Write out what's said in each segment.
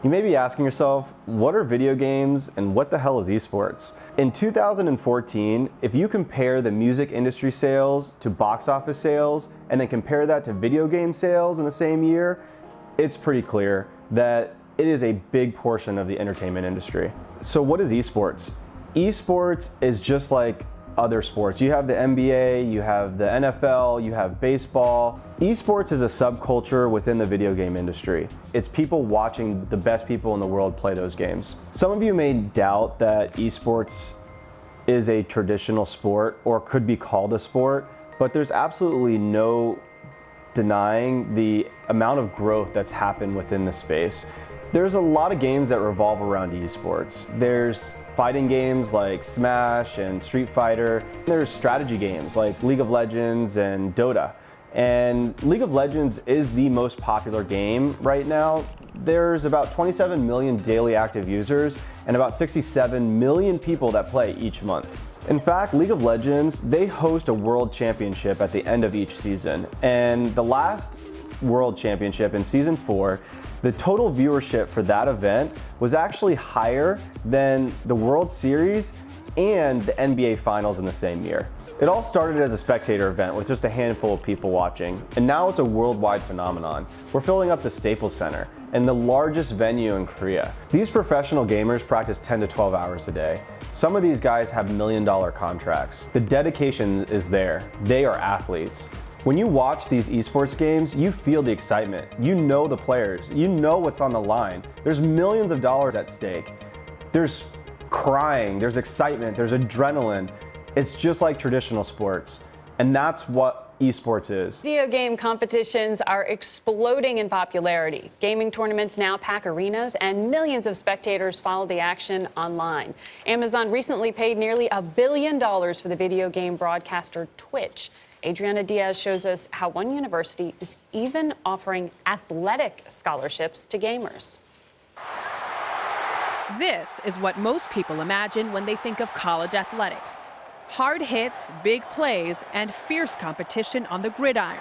You may be asking yourself, what are video games and what the hell is esports? In 2014, if you compare the music industry sales to box office sales and then compare that to video game sales in the same year, it's pretty clear that it is a big portion of the entertainment industry. So what is esports? Esports is just like other sports. You have the NBA, you have the NFL, you have baseball. Esports is a subculture within the video game industry. It's people watching the best people in the world play those games. Some of you may doubt that esports is a traditional sport or could be called a sport, but there's absolutely no denying the amount of growth that's happened within the space. There's a lot of games that revolve around esports. There's fighting games like Smash and Street Fighter. There's strategy games like League of Legends and Dota. And League of Legends is the most popular game right now. There's about 27 million daily active users and about 67 million people that play each month. In fact, League of Legends, they host a world championship at the end of each season. And the last World Championship in Season 4, the total viewership for that event was actually higher than the World Series and the NBA Finals in the same year. It all started as a spectator event with just a handful of people watching, and now it's a worldwide phenomenon. We're filling up the Staples Center, and the largest venue in Korea. These professional gamers practice 10 to 12 hours a day. Some of these guys have million-dollar contracts. The dedication is there. They are athletes. When you watch these esports games, you feel the excitement. You know the players. You know what's on the line. There's millions of dollars at stake. There's crying, there's excitement, there's adrenaline. It's just like traditional sports. And that's what esports is. Video game competitions are exploding in popularity. Gaming tournaments now pack arenas and millions of spectators follow the action online. Amazon recently paid nearly $1 billion for the video game broadcaster Twitch. Adriana Diaz shows us how one university is even offering athletic scholarships to gamers. This is what most people imagine when they think of college athletics. Hard hits, big plays, and fierce competition on the gridiron.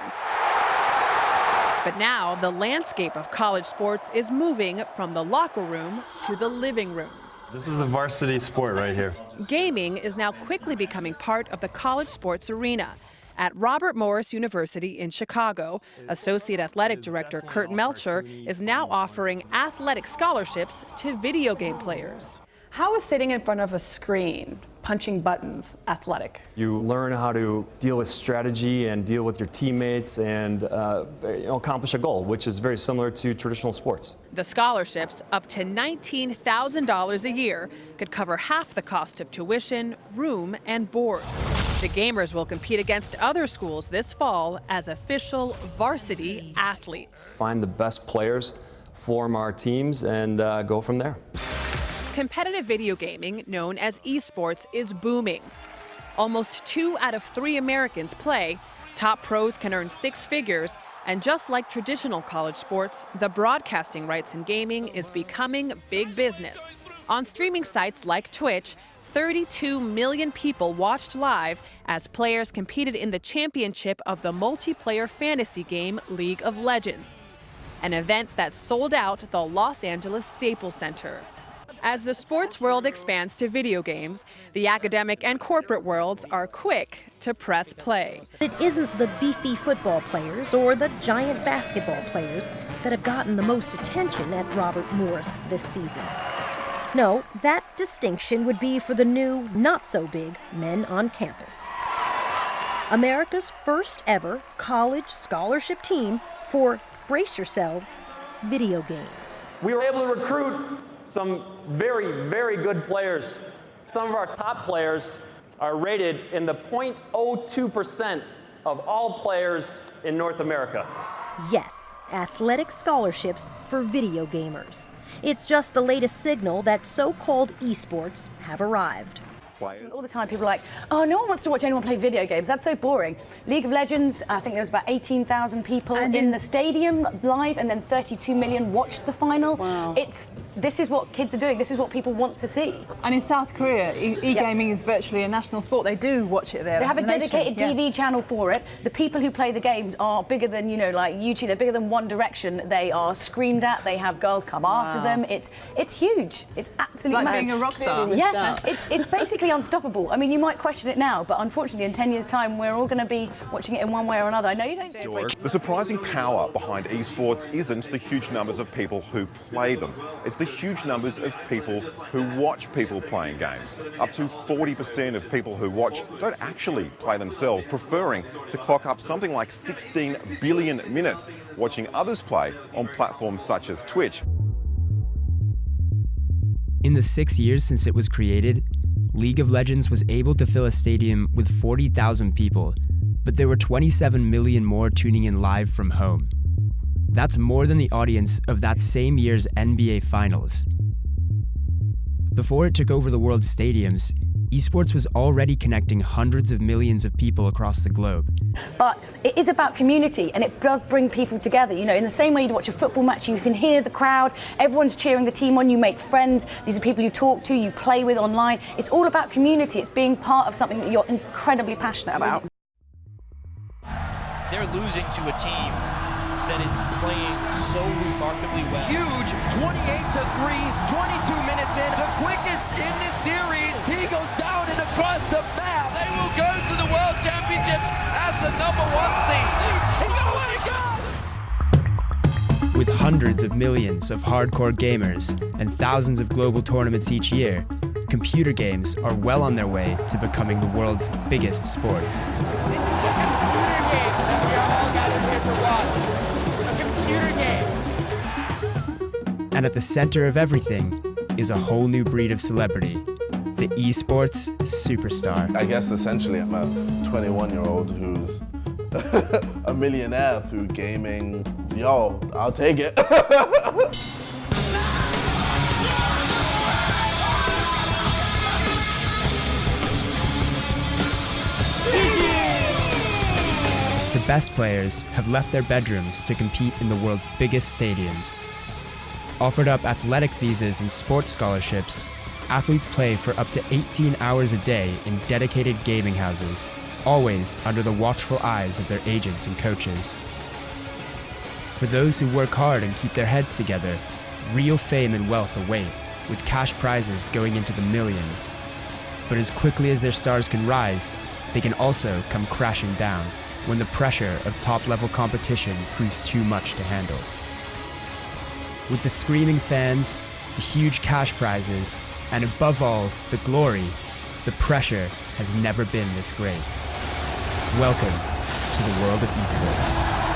But now the landscape of college sports is moving from the locker room to the living room. This is the varsity sport right here. Gaming is now quickly becoming part of the college sports arena. At Robert Morris University in Chicago, Associate Athletic Director Kurt Melcher is now offering athletic scholarships to video game players. How is sitting in front of a screen, punching buttons, athletic? You learn how to deal with strategy and deal with your teammates and accomplish a goal, which is very similar to traditional sports. The scholarships, up to $19,000 a year, could cover half the cost of tuition, room, and board. The gamers will compete against other schools this fall as official varsity athletes. Find the best players, form our teams, and go from there. Competitive video gaming, known as eSports, is booming. Almost 2 out of 3 Americans play. Top pros can earn 6 figures. And just like traditional college sports, the broadcasting rights in gaming is becoming big business. On streaming sites like Twitch, 32 million people watched live as players competed in the championship of the multiplayer fantasy game League of Legends, an event that sold out the Los Angeles Staples Center. As the sports world expands to video games, the academic and corporate worlds are quick to press play. It isn't the beefy football players or the giant basketball players that have gotten the most attention at Robert Morris this season. No, that distinction would be for the new, not-so-big men on campus. America's first ever college scholarship team for, brace yourselves, video games. We were able to recruit some very, very good players. Some of our top players are rated in the 0.02% of all players in North America. Yes, athletic scholarships for video gamers. It's just the latest signal that so-called esports have arrived. players. All the time people are like, oh, no one wants to watch anyone play video games. That's so boring. League of Legends, I think there was about 18,000 people in the stadium live, and then 32 million watched the final. Wow. This is what kids are doing. This is what people want to see. And in South Korea, e-gaming is virtually a national sport. They do watch it there. They have a dedicated TV channel for it. The people who play the games are bigger than, like YouTube. They're bigger than One Direction. They are screamed at. They have girls come after them. It's huge. It's absolutely like being a rock star. Yeah, it's basically unstoppable. I mean, you might question it now, but unfortunately, in 10 years' time, we're all going to be watching it in one way or another. I know you don't. The surprising power behind esports isn't the huge numbers of people who play them. It's the huge numbers of people who watch people playing games. Up to 40% of people who watch don't actually play themselves, preferring to clock up something like 16 billion minutes watching others play on platforms such as Twitch. In the 6 years since it was created, League of Legends was able to fill a stadium with 40,000 people, but there were 27 million more tuning in live from home. That's more than the audience of that same year's NBA Finals. Before it took over the world's stadiums, esports was already connecting hundreds of millions of people across the globe. But it is about community, and it does bring people together. In the same way you'd watch a football match, you can hear the crowd, everyone's cheering the team on, you make friends, these are people you talk to, you play with online. It's all about community. It's being part of something that you're incredibly passionate about. They're losing to a team that is playing so remarkably well. Huge, 28-3, 22 minutes in, the quickest in this series. He goes down and across the map. They will go to the World Championships as the #1 seed. He's gonna let it go! With hundreds of millions of hardcore gamers and thousands of global tournaments each year, computer games are well on their way to becoming the world's biggest sports. This is the computer game that we are all gathered here to watch. And at the center of everything is a whole new breed of celebrity, the eSports superstar. I guess essentially I'm a 21-year-old who's a millionaire through gaming. Yo, I'll take it. The best players have left their bedrooms to compete in the world's biggest stadiums. Offered up athletic visas and sports scholarships, athletes play for up to 18 hours a day in dedicated gaming houses, always under the watchful eyes of their agents and coaches. For those who work hard and keep their heads together, real fame and wealth await, with cash prizes going into the millions. But as quickly as their stars can rise, they can also come crashing down when the pressure of top-level competition proves too much to handle. With the screaming fans, the huge cash prizes, and above all, the glory, the pressure has never been this great. Welcome to the world of esports.